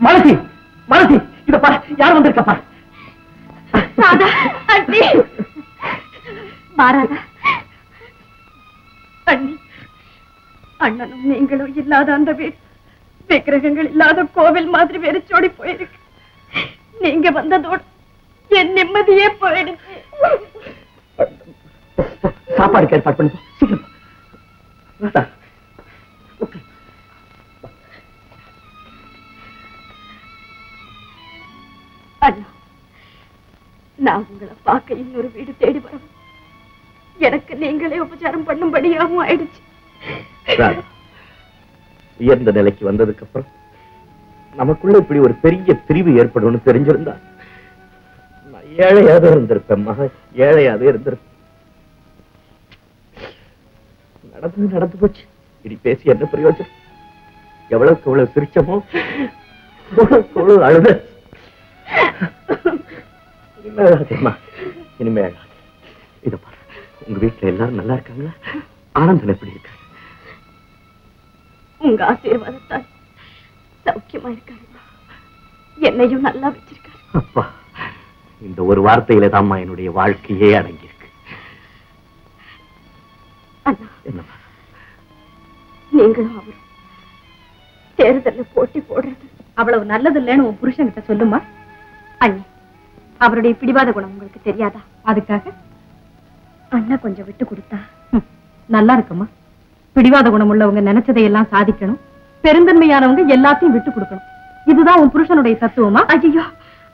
மாலதி, மாலதி, இத பாரு, யார் வந்திருக்கா பாரு. மாறாதா அண்ணி, அண்ணனும் நீங்களும் இல்லாத அந்த வீடு விக்கிரகங்கள் இல்லாத கோவில் மாதிரி வெறிச்சோடி போயிருக்கு. நீங்க வந்ததோடு என் நிம்மதியே போயிடுச்சு. சாப்பாடுக்கு ஏற்பாடு பண்ணி சீக்கிரம். அண்ணா, நான் உங்களை பார்க்க இன்னொரு வீடு தேடி வரவும் எனக்கு நீங்களே உபச்சாரம் பண்ணும்படியாகவும் ஆயிடுச்சு. உயர்ந்த நிலைக்கு வந்ததுக்கு அப்புறம் நமக்குள்ள இப்படி ஒரு பெரிய பிரிவு ஏற்படும் தெரிஞ்சிருந்தா நான் ஏழையாவது இருந்திருப்பேன். ஏழையாவது இருந்திருப்பேன். நடந்து போச்சு. இனி பேசி என்ன பிரயோஜனம்? எவ்வளவுக்கு எவ்வளவு சிரிச்சமோ அவ்வளவு அழுத. இனிமே இத பாரு, உங்க வீட்டுல எல்லாரும் நல்லா இருக்காங்களா? ஆனந்தன் எப்படி இருக்காங்க? உங்க ஆசீர்வாதத்தால் சௌக்கியமா இருக்காங்க. என்னையும் நல்லா வச்சிருக்காரு. அப்பா, இந்த ஒரு வார்த்தையில தான்மா என்னுடைய வாழ்க்கையே அடங்கியிருக்கு. என்னம்மா, நீங்களும் அவரும் தேர்தல்ல போட்டி போடுறது அவ்வளவு நல்லது இல்லைன்னு உன் புருஷன் கிட்ட சொல்லுமா. அண்ணி, அவருடைய பிடிவாத குணம் உங்களுக்கு தெரியாதா? அதுக்காக அண்ணா கொஞ்சம் விட்டு கொடுத்தா நல்லா இருக்குமா? பிடிவாத குணம் உள்ளவங்க நினைச்சதையெல்லாம் சாதிக்கணும், பெருந்தன்மையானவங்க எல்லாத்தையும் விட்டு கொடுக்கணும். இதுதான் உன் புருஷனுடைய தத்துவமா? ஐயோ,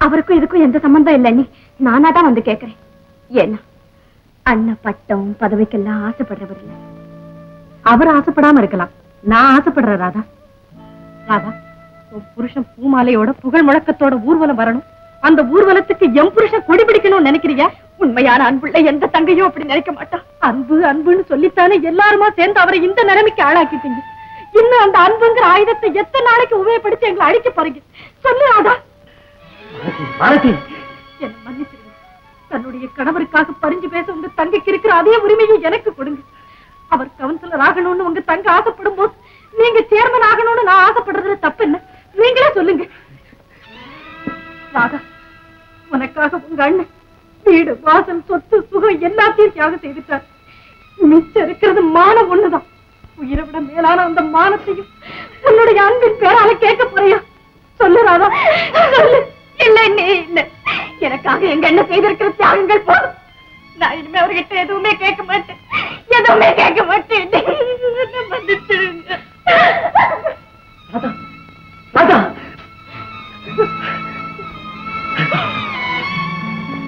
அவருக்கும் இதுக்கும் எந்த சம்பந்தம் இல்லை. நீ நானா தான் வந்து கேட்கிறேன். ஏன்னா அண்ணா பட்டம் பதவிக்கெல்லாம் ஆசைப்படுறவர் இல்லை. அவர் ஆசைப்படாம இருக்கலாம், நான் ஆசைப்படுறேன். ராதா, ராதா, உன் புருஷன் பூமாலையோட புகழ் முழக்கத்தோட ஊர்வலம் வரணும். அந்த ஊர்வலத்துக்கு எம் புருஷன் கொடி பிடிக்கணும்னு நினைக்கிறியா? உண்மையான அன்புள்ள எந்த தங்கையும் அப்படி நினைக்க மாட்டான். அன்பு அன்புன்னு சொல்லித்தானே எல்லாருமா சேர்ந்து அவரை இந்த நிலைமைக்கு ஆளாக்கிட்டீங்க. இன்னும் அந்த அன்புங்கிற ஆயுதத்தை எத்தனை நாளைக்கு உபயோகப்படுத்தி எங்களை அழிக்க போறீங்க? சொல்லு ராதா. என்ன மன்னிச்சிருங்க. தன்னுடைய கணவருக்காக பறிஞ்சு பேச உங்க தங்கைக்கு இருக்கிற அதே உரிமையை எனக்கு கொடுங்க. அவர் கவுன்சிலர் ஆகணும்னு உங்க தங்க ஆசைப்படும் போது நீங்க சேர்மன் ஆகணும்னு நான் ஆசைப்படுறதுல தப்பு என்ன? நீங்களே சொல்லுங்க. ராதா, உனக்காக உங்க அண்ணன் வீடு வாசல் சொத்து சுகம் எல்லாத்தையும் தியாகம் செய்துட்டார். மிச்சம் இருக்கிறது மானம் ஒண்ணுதான். உயிரை விட மேலான அந்த மானத்தையும் உன்னுடைய அன்பின் பேரால கேட்க போறியா? சொல்லு ராதா, சொல்லு. இல்ல நீ இல்ல, எனக்காக எங்க அண்ணன் செய்திருக்கிற தியாகங்கள் போதும். நான் இனிமே அவர்கிட்ட எதுவுமே கேட்க மாட்டேன், எதுவுமே கேட்க மாட்டேன்.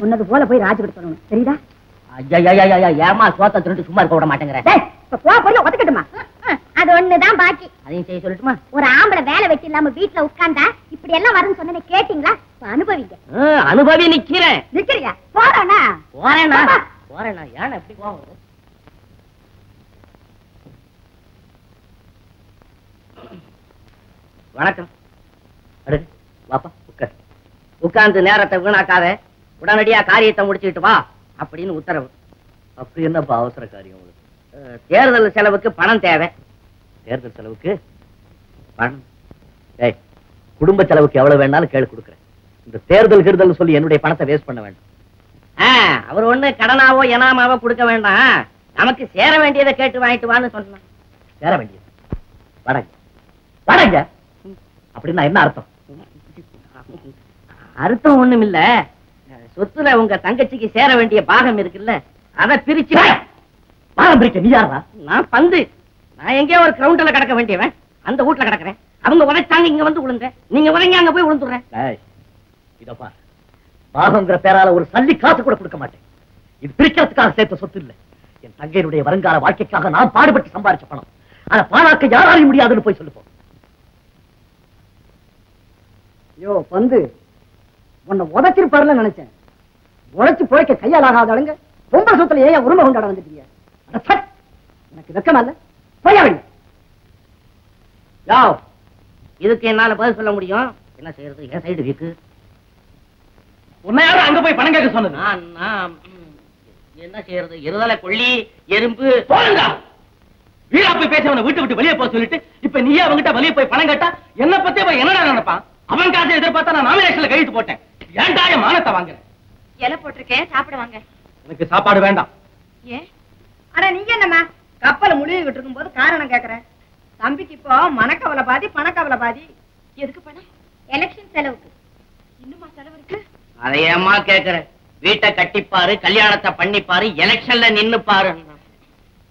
உன்னது போல போய் ராஜகிட்ட சொல்லணும், தெரியுதா? ஏமா சோத்த திருட்டு சும்மா இருக்க விட மாட்டேங்கிற. ஒத்துக்கட்டுமா? அது ஒண்ணுதான் பாக்கி. அதையும் செய்ய சொல்லட்டுமா? ஒரு ஆம்பளை வேலை வெட்டி இல்லாம வீட்டுல உட்கார்ந்தா இப்படி எல்லாம் வரும்னு சொன்ன கேட்டீங்களா? அனுபவிங்க. அனுபவி நிக்கிறேன். நிக்கிறியா? போறேனா? போறேனா? போறேனா? ஏன் எப்படி போவோம்? வணக்கம். வாப்பா, உட்கார். உட்கார்ந்து நேரத்தை வீணாக்காத, உடனடியா காரியத்தை முடிச்சுட்டு வா அப்படின்னு உத்தரவு. அப்படி என்னப்பா அவசர காரியம் உங்களுக்கு? தேர்தல் செலவுக்கு பணம் தேவை. தேர்தல் செலவுக்கு பணம்? ஏய், குடும்ப செலவுக்கு எவ்வளவு வேணாலும் கேளு, கொடுக்குறேன். இந்த தேர்தல் கிருதல் சொல்லி என்னுடைய பணத்தை வேஸ்ட் பண்ண வேண்டாம். அவர் ஒண்ணு கடனாவோ எனாமாவோ கொடுக்க வேண்டாம், நமக்கு சேர வேண்டியதை கேட்டு வாங்கிட்டு வான்னு சொன்னான். சேர வேண்டியது? வடங்க வடங்க அப்படின்னா என்ன அர்த்தம்? அர்த்தம் ஒண்ணும் இல்ல. சொத்துல உங்க தங்கச்சிக்கு சேர வேண்டிய பாகம் இருக்குல்ல, அதை பிரிச்சு. பாகம் பிரிக்க நீ யாரா? நான் பந்து. நான் எங்கேயோ ஒரு கிரவுண்ட்ல கிடக்க வேண்டியவன், அந்த வீட்டுல கிடக்குறேன். அவங்க உதைச்சாங்க, இங்க வந்து விழுந்தேன். நீங்க உதைங்க அங்க போய் விழுந்துடுறேன். இதப்பா, பாகங்கிற பேரால ஒரு சல்லி காசு கூட கொடுக்க மாட்டேன். இது பிரிக்கிறதுக்காக சேர்த்த சொத்து இல்ல, என் தங்கையினுடைய வருங்கால வாழ்க்கைக்காக நான் பாடுபட்டு சம்பாதிச்ச பணம். ஆனா பாழாக்க யாராலையும் முடியாதுன்னு போய் சொல்லுப்போம். யோ பந்து, உன்னை உதச்சிருப்பாருல நினைச்சேன். உழைச்சு போய்க்க கையால் ஆகாத ஆளுங்க பொம்பளை சொத்துல ஏன் உரிமை கொண்டாட வந்துட்டீங்க? எனக்கு வெக்கமா இல்ல? போயா வேண்டிய இதுக்கு என்னால பதில் சொல்ல முடியும். என்ன செய்யறது? என் சைடு வீக்கு. உன்னை யாரும் அங்க போய் பணம் கேட்க சொன்னது? என்ன செய்யறது? இருதலை கொள்ளி எறும்பு. வீரா போய் பேசவனை வீட்டு விட்டு வெளியே போக சொல்லிட்டு இப்ப நீயே அவங்கிட்ட வெளியே போய் பணம் கேட்டா என்ன பத்தி அவன் என்னடா நினைப்பான்? அவன் காசை எதிர்பார்த்தா நான் நாமினேஷன்ல கையெழுத்து போட்டேன். ஏன்டா என் மானத்தை வாங்குறேன்? இலை போட்டிருக்கேன், சாப்பிட வாங்க. எனக்கு சாப்பாடு வேண்டாம். ஏன்? அட நீங்க என்னம்மா கப்பல முழுகிட்டு இருக்கும் போது காரணம் கேக்குறேன். தம்பிக்கு இப்போ மனக்கவலை பாதி பணக்கவலை பாதி. எதுக்கு பணம்? எலெக்ஷன் செலவுக்கு. இன்னுமா செலவு இருக்கு? அதை ஏமா கேக்குற? வீட்டை கட்டிப்பாரு, கல்யாணத்தை பண்ணிப்பாரு, எலெக்ஷன்ல நின்னு பாரு.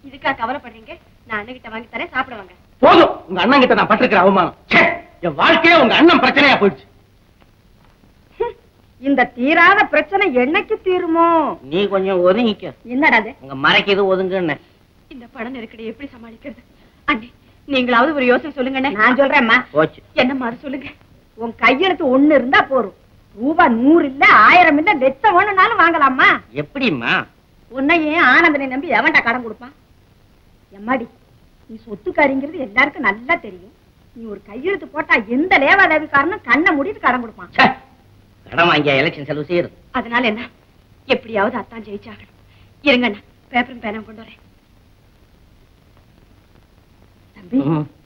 இதுக்கா கவலைப்படுறீங்க? நான் அண்ணகிட்ட வாங்கி தரேன், சாப்பிட வாங்க. போதும், உங்க அண்ணன் கிட்ட நான் பட்டிருக்கிற அவமானம். ச்சே, என் வாழ்க்கையே உங்க அண்ணன் பிரச்சனையா போயிடுச்சு. இந்த தீராத பிரச்சனை என்னைக்கு தீருமோ? நீ கொஞ்சம் ஒதுங்கிக்க. என்னடா அது? உங்க மறைக்குது ஒதுங்குன்னு. இந்த பண நெருக்கடி எப்படி சமாளிக்கிறது? அண்ணே, நீங்களாவது ஒரு யோசனை சொல்லுங்க. நான் சொல்றேன்மா. போச்சு. என்னம்மா அது சொல்லுங்க. உன் கையெழுத்து ஒண்ணு இருந்தா போறோம். ரூபாய் 100 இல்ல 1000 இல்ல லட்சம் வேணும்னாலும் வாங்கலாமா? எப்படிம்மா? உன்னையே ஆனந்தனை நம்பி எவன்டா கடன் கொடுப்பான்? எம்மாடி, நீ சொத்துக்காரிங்கிறது எல்லாருக்கும் நல்லா தெரியும். நீ ஒரு கையெழுத்து போட்டா எந்த லேவாதேவிக்காரனும் கண்ணை மூடிட்டு கடன் கொடுப்பான். ச்சே, கடன் வாங்கியா எலெக்ஷன் செலவு செய்யறது? அதனால என்ன, எப்படியாவது அத்தான் ஜெயிச்சாகணும். இருங்க அண்ணா, பேப்பரும் பேனாவும் கொண்டு வரேன். தம்பி,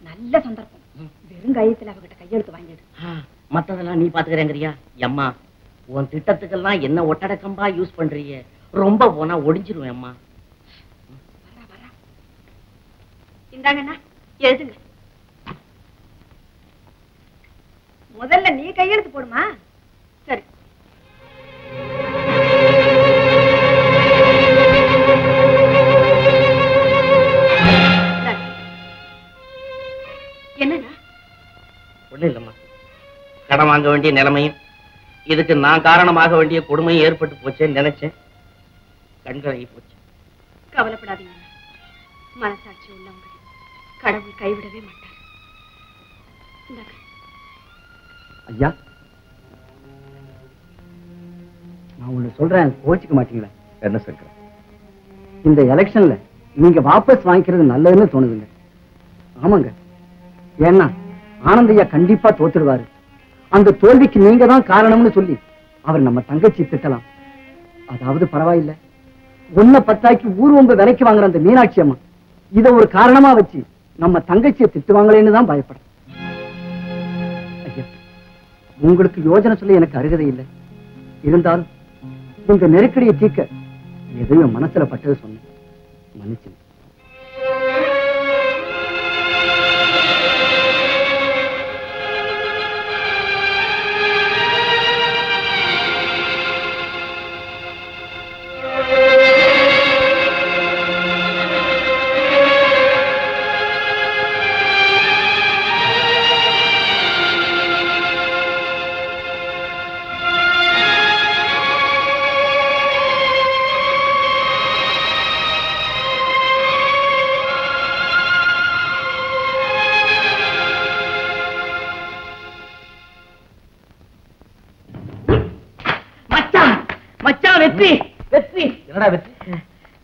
நல்ல சந்தர்ப்பம். வெறும் கையத்துல அவகிட்ட கையெழுத்து வாங்கிடு. மத்ததெல்லாம் நீ பாத்துக்கிறேங்கறியா? அம்மா, உன் திட்டத்துக்கெல்லாம் என்ன ஒட்டடக்கம்பா யூஸ் பண்றீங்க? ரொம்ப போனா ஒடிஞ்சிருவேன் அம்மா. இந்தாங்கண்ணா, எழுதுங்க. முதல்ல நீ கையெழுத்து போடுமா? சரி. என்னண்ணா? ஒண்ணு இல்லம்மா, கடன் வாங்க வேண்டிய நிலைமையும் இதுக்கு நான் காரணமாக வேண்டிய கொடுமையும் ஏற்பட்டு போச்சேன்னு நினைச்சேன். கண்கலங்கி போச்சு. கவலைப்படாதீங்க. மனசாட்சி உள்ளவங்க கடவுள் கைவிடவே மாட்டார். இந்தாங்க. ஐயா, நான் ஒண்ணு சொல்றேன், கோச்சிக்க மாட்டீங்களா? என்ன சங்கர்? இந்த எலெக்ஷன்ல நீங்க வாபஸ் வாங்கிக்கிறது நல்லதுன்னு தோணுதுங்க. ஆமாங்க, ஏன்னா ஆனந்தையா கண்டிப்பா தோத்துடுவாரு. அந்த தோல்விக்கு நீங்க தான் காரணம்னு சொல்லி அவர் நம்ம தங்கச்சி திட்டலாம். அதாவது பரவாயில்ல, ஒன்ன பத்தாக்கி ஊர்வம்ப விலைக்கு வாங்குற அந்த மீனாட்சி அம்மா இத ஒரு காரணமா வச்சு நம்ம தங்கச்சியை திட்டுவாங்களேன்னு தான் பயப்படுறேன். ஐயா, உங்களுக்கு யோசனை சொல்ல எனக்கு அருகதை இல்லை. இருந்தாலும் இந்த நெருக்கடியை தீர்க்க எதையும் மனசுல பட்டது சொன்னேன், மன்னிச்சு. வெற்றி வெற்றி. என்னடா வெற்றி?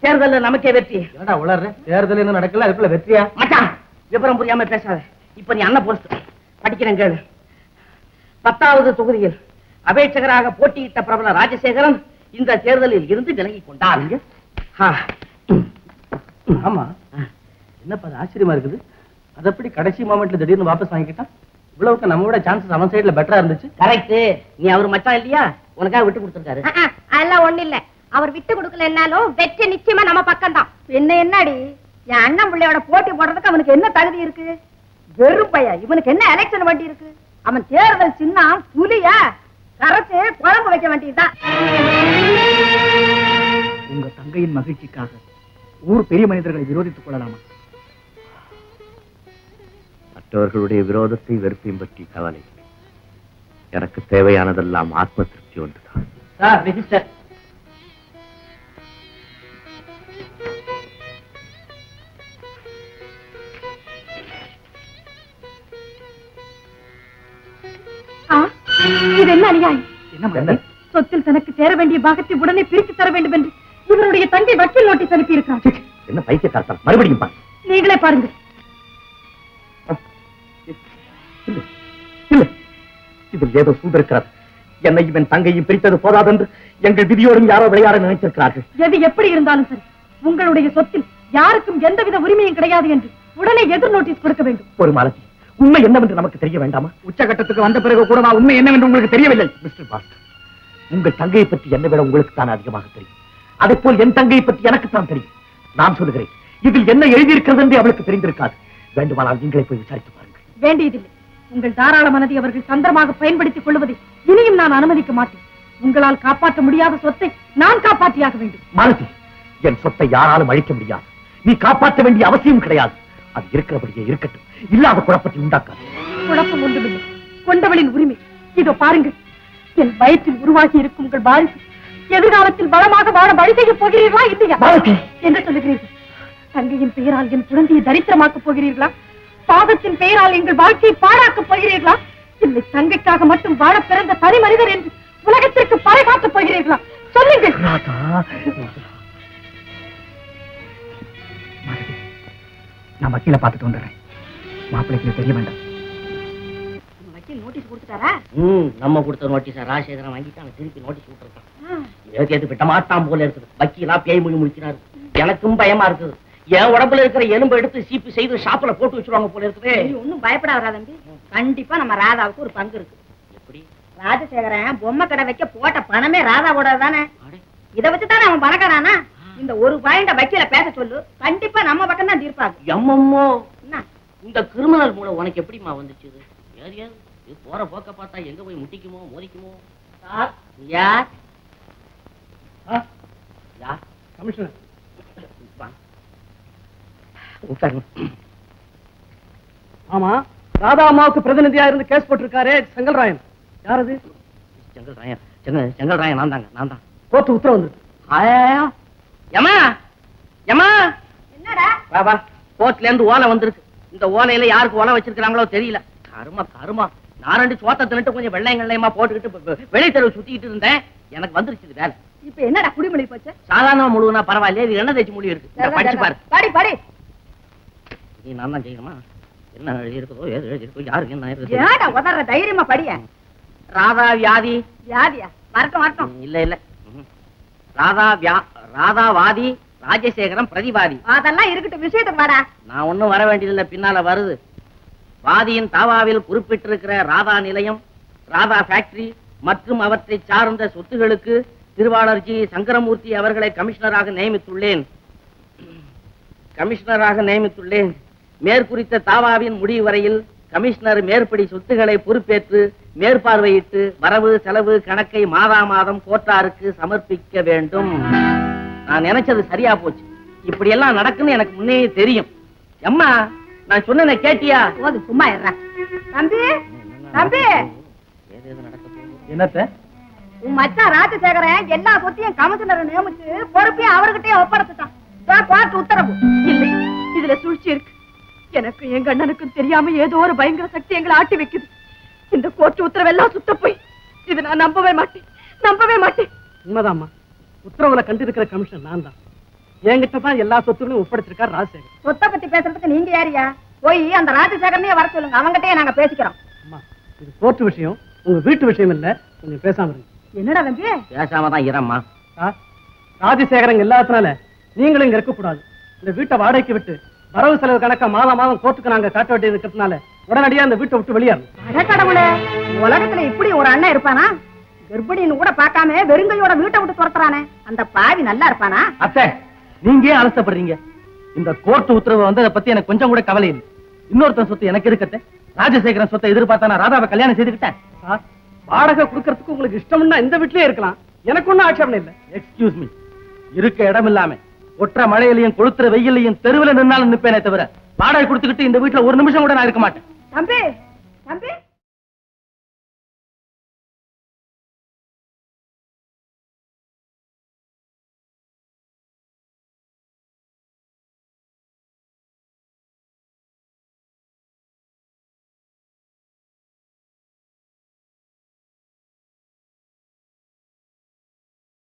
தேர்தல் நமக்கே வெற்றி. என்னடா உளர்ற? தேர்தல் இன்னும் நடக்கல, அதுக்குள்ள வெற்றியா? மச்சான், விவரம் புரியாம பேசாத. இப்ப நீ அண்ணன் போஸ்ட் படிக்கிறேன் கேளு. 10வது தொகுதியில் அபேட்சகராக போட்டியிட்ட பிரபல ராஜசேகரன் இந்த தேர்தலில் இருந்து விலகி கொண்டார். ஆமா, என்னப்பா அது ஆச்சரியமா இருக்குது. அது எப்படி கடைசி மொமெண்ட்ல திடீர்னு வாபஸ் வாங்கிக்கிட்டான்? இவ்வளவுக்கு நம்ம விட சான்சஸ் அவன் சைடுல பெட்டரா இருந்துச்சு. கரெக்ட். நீ அவர் மச்சான் இல்லையா, உனக்காக விட்டு கொடுத்திருக்காரு. அதெல்லாம் ஒண்ணு இல்ல. அவர் விட்டு கொடுக்கலன்னாலும் வெற்றி நிச்சயமா நம்ம பக்கம் தான். என்னடி என் அண்ணன் பிள்ளையோட போட்டி போடுறதுக்கு அவனுக்கு என்ன தகுதி இருக்கு? வெறும் பைய. இவனுக்கு என்ன எலெக்ஷன் வண்டி இருக்கு? அவன் தேர்தல் சின்னம் புலியா கரைச்சு குழம்பு வைக்க வேண்டியதுதான். உங்க தங்கையின் மகிழ்ச்சிக்காக ஊர் பெரிய மனிதர்களை விரோதித்துக் கொள்ளலாமா? மற்றவர்களுடைய விரோதத்தை வெறுப்பையும் பற்றி கவலை. எனக்கு தேவையானதெல்லாம் ஆத்ம திருப்தி ஒன்றுதான். Sir, register. இது என்ன அநியாயம்? என்ன சொத்தில் தனக்கு சேர வேண்டிய பாகத்தை உடனே பிரித்து தர வேண்டும் என்று இவருடைய தந்தை வக்கீல் நோட்டீஸ் அனுப்பி இருக்கிறார். என்ன பைத்தியக்காரத்தனம், மறுபடியும் பாருங்க. நீங்களே பாருங்க. இதில் ஏதோ சூழ்ந்திருக்கிறது. என்னையும் என் தங்கையும் பிரித்தது போதாதென்று எங்கள் விதியோடும் யாரோ விளையாட நினைத்திருக்கிறார்கள். எது எப்படி இருந்தாலும் சரி, உங்களுடைய சொத்தில் யாருக்கும் எந்தவித உரிமையும் கிடையாது என்று உடனே எதிர் நோட்டீஸ் கொடுக்க வேண்டும். ஒரு மாலதி, உண்மை என்னவென்று நமக்கு தெரிய வேண்டாமா? உச்சகட்டத்துக்கு வந்த பிறகு கூடவா உண்மை என்னவென்று உங்களுக்கு தெரியவில்லை? மிஸ்டர் பாஸ்கர், உங்கள் தங்கையை பற்றி என்னை விட உங்களுக்கு தான் அதிகமாக தெரியும். அதே போல் என் தங்கையை பற்றி எனக்கு தான் தெரியும். நான் சொல்லுகிறேன், இதில் என்ன எழுதியிருக்கிறது என்று அவளுக்கு தெரிந்திருக்காது. வேண்டுமானால் நீங்களே போய் விசாரித்து பாருங்கள். வேண்டியதில்லை. உங்கள் தாராள மனதை அவர்கள் தந்திரமாக பயன்படுத்திக் கொள்வதை இனியும் நான் அனுமதிக்க மாட்டேன். உங்களால் காப்பாற்ற முடியாத சொத்தை நான் காப்பாற்றியாக வேண்டும். மாலதி, என் சொத்தை யாராலும் அழிக்க முடியாது. நீ காப்பாற்ற வேண்டிய அவசியம் கிடையாது. அது இருக்கிறபடியே இருக்கட்டும். இல்லாத குழப்பத்தை உண்டாக்காது. குழப்பம் ஒன்றுமில்லை. கொண்டவளின் உரிமை இதோ பாருங்கள். என் வயிற்றில் உருவாகி இருக்கும் உங்கள் வாரிசு எதிர்காலத்தில் பலமாக வாழ வழி செய்ய போகிறீர்களா இல்லையா என்று சொல்லுகிறீர்கள். தங்கையின் பெயரால் என் குழந்தையை தரித்திரமாக்கப் போகிறீர்களா? பாதத்தின் பெயரால் எங்கள் வாழ்க்கையை பாழாக்கப் போகிறீர்களா? இல்லை, தங்கைக்காக மட்டும் வாழ பிறந்த தனி மனிதர் என்று உலகத்திற்கு பறைகாட்டப் போகிறீர்களா? சொல்லுங்கள். நான் வக்கீல பார்த்துட்டு வந்துடுறேன். மாப்பிள்ளைக்கு தெரிய வேண்டாம். வக்கீல் நோட்டீஸ் கொடுத்துட்டாரா? நம்ம கொடுத்த நோட்டீஸா ராஜசேகரன் வாங்கிட்டான், திருப்பி நோட்டீஸ் விட்டுருக்கான். ஏத்து விட்ட மாட்டான் போல இருக்குது. வக்கீலா பேய் மொழி முடிக்கிறாரு. எனக்கும் பயமா இருக்குது. என் உடம்புல இருக்கிற எலும்பை எடுத்து சீப்பு செய்து ஷாப்புல போட்டு வச்சிருவாங்க போல இருக்குது. ஒன்னும் பயப்படாத தம்பி. கண்டிப்பா நம்ம ராதாவுக்கு ஒரு பங்கு இருக்கு. எப்படி? ராஜசேகரன் பொம்மை கடை வைக்க போட்ட பணமே ராதாவோட தானே. இதை வச்சுதானே அவன் பணக்காரானா? இந்த ஒரு பாயிண்ட வக்கீல பேச சொல்லு, கண்டிப்பா நம்ம பக்கம் தான் தீர்ப்பாங்க. எம்மம்மோ, என்ன இந்த கிரிமினல் மூலம் உனக்கு எப்படிமா வந்துச்சு? யார் போற போக்க பார்த்தா எங்க போய் முட்டிக்குமோ மோதிக்குமோ? யார் யார்? கமிஷனர். ஆமா, ராதா அம்மாவுக்கு பிரதிநிதியா இருந்து கேஸ் போட்டிருக்காரு செங்கல்ராயன். யார் அது? செங்கல்ராயன். செங்கல்ராயன் நான் தாங்க, நான் தான். கோர்ட்டு உத்தரவு வந்து. ஏமா ஏமா, என்னடா? வா வா, கோர்ட்ல இருந்து ஓலை வந்திருக்கு. இந்த ஓலையில யாருக்கு ஓலை வச்சிருக்காங்களோ தெரியல. கருமா கருமா, நான் 2 சோத்த தின்னுட்டு கொஞ்சம் வெள்ளையங்கள்லையுமா போட்டுக்கிட்டு வெளி தெருவு சுத்திக்கிட்டு இருந்தேன். எனக்கு வந்துருச்சு வேலை. இப்ப என்னடா குடிமொழி போச்சு? சாதாரண முழுவனா பரவாயில்ல, இது என்ன தேய்ச்சி மொழி இருக்கு. படிச்சு பாரு. படி படி. நீ நான் தான் செய்யணுமா? என்ன எழுதி இருக்குதோ, ஏது எழுதி இருக்கோ, யாருக்கு என்ன இருக்கு? ஏடா உதற தைரியமா படிய. ராதா வியாதி. வியாதியா? வரட்டும் வரட்டும். இல்ல இல்ல, ராதா வாதி, ராஜசேகரம் பிரதிவாதி. அதெல்லாம் இருக்கட்டும், விஷயத்துக்கு வாடா. நான் ஒண்ணும் வர வேண்டியதில்லை, பின்னால வருது. வாதியின் தாவாவில் குறிப்பிட்டிருக்கிற ராதா நிலையம், ராதா ஃபேக்டரி மற்றும் அவற்றை சார்ந்த சொத்துகளுக்கு திருவாளர் ஜி சங்கரமூர்த்தி அவர்களை கமிஷனராக நியமித்துள்ளேன். மேற்குறித்த தாவாவின் முடிவு வரையில் கமிஷனர் மேற்படி சொத்துக்களை பொறுப்பேற்று மேற்பார்வையிட்டு வரவு செலவு கணக்கை மாதம் கோர்ட்டாருக்கு சமர்ப்பிக்க வேண்டும். நான் நினைச்சது சரியா போச்சு. இப்படி எல்லாம் நடக்குன்னு எனக்கு முன்னே தெரியும். அம்மா, நான் சொன்ன கேட்டியா? போது, சும்மா இருடா. தம்பி தம்பி, என்னத்த? உன் மச்சான் ராஜசேகரன் எல்லா சொத்தையும் கமிஷனரை நியமிச்சு பொறுப்பையும் அவர்கிட்டயே ஒப்படைச்சுட்டான். கோர்ட் உத்தரவு. இல்லை, இதுல சூழ்ச்சி இருக்கு. எனக்கு எங்க அண்ணனுக்கும் தெரியாம ஏதோ ஒரு பயங்கர சக்தி எங்களை ஆட்டி வைக்குது. இந்த கோர்ட் உத்தரவெல்லாம் சுத்த போய் இது நான் நம்பவே மாட்டேன். உண்மைதாம்மா, உத்தரவுல கண்டிருக்கிற கமிஷன் நான் தான். என்கிட்ட தான் எல்லா சொத்துகளையும் ஒப்படைச்சிருக்காரு ராஜசேகர். சொத்தை பத்தி பேசுறதுக்கு நீங்க யாரியா? போய் அந்த ராஜசேகரனே வர சொல்லுங்க, அவங்ககிட்டயே நாங்க பேசிக்கிறோம். அம்மா, இது கோர்ட் விஷயம், உங்க வீட்டு விஷயம் இல்ல. கொஞ்சம் பேசாம இருங்க. என்னடா தம்பி? பேசாம தான் இரம்மா. ராஜசேகரன் இல்லாதனால நீங்களும் இங்க இருக்க கூடாது. இந்த வீட்டை வாடகைக்கு விட்டு வரவு செலவு கணக்க மாதம் கோர்ட்டுக்கு நாங்க காட்ட வேண்டியது இருக்கிறதுனால உடனடியா இந்த வீட்டை விட்டு வெளியேறணும். கடவுளே, உலகத்துல இப்படி ஒரு அண்ணன் இருப்பானா? கர்ப்பிணின்னு கூட பார்க்காம வெறுங்கையோட வீட்டை விட்டு துரத்துறானே, அந்த பாவி நல்லா இருப்பானா? அத்தை, நீங்க ஏன் அலசப்படுறீங்க? இந்த கோர்ட் உத்தரவு வந்ததை பத்தி எனக்கு கொஞ்சம் கூட கவலை இல்லை. இன்னொருத்தன் சொத்து எனக்கு இருக்கத்த. ராஜசேகரன் சொத்தை எதிர்பார்த்தா நான் ராதாவை கல்யாணம் செய்துக்கிட்டேன். சார், வாடகை கொடுக்கறதுக்கு உங்களுக்கு இஷ்டம்னா இந்த வீட்லயே இருக்கலாம். எனக்கு ஒன்னும் ஆட்சேபனை இல்லை. எக்ஸ்கியூஸ் மீ, இருக்க இடம் இல்லாம ஒற்ற மழையிலையும் கொளுத்துற வெயிலையும் தெருவில் நின்னாலும் நிப்பேனே தவிர வாடகை கொடுத்துக்கிட்டு இந்த வீட்டுல ஒரு நிமிஷம் கூட நான் இருக்க மாட்டேன். தம்பி தம்பி